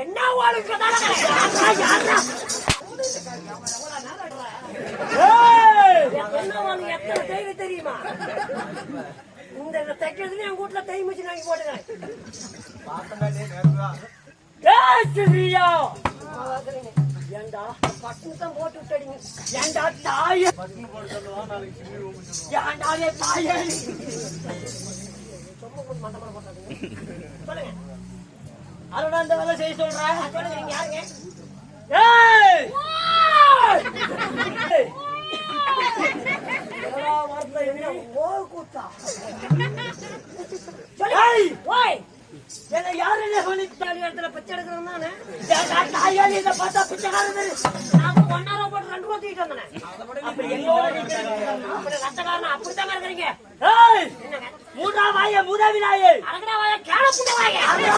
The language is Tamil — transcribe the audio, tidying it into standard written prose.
என்ன வாழ்க்கை எத்தனை தைவு தெரியுமா? இந்த தைக்கிறதுல என் வீட்டுல தை மிச்சு வாங்கி போட்டுக்கிறேன். ஏண்டா பட்டுத்தான் போட்டு விட்டீங்க. ஏண்டா தாய ஏண்டாவே தாய மண்டபம் போட்டாங்க. சொல்லுங்க அருணா அந்த வேலை செய்ய சொல்றேன். சொல்லுங்க நீங்க யாருங்க? யாரு சொல்லி பிச்சை எடுக்கிறோம் தானே இதை பார்த்தா பிச்சைக்காரன் ஒன்னாரோ போட்டு 2 ரூபா தூக்கிட்டு வந்தேன். அப்படி எங்களோட ரத்தக்காரன் அப்படித்தான் இருக்கிறீங்க. மூடா வாய மூதாவி நாயே அழகா வாய கேள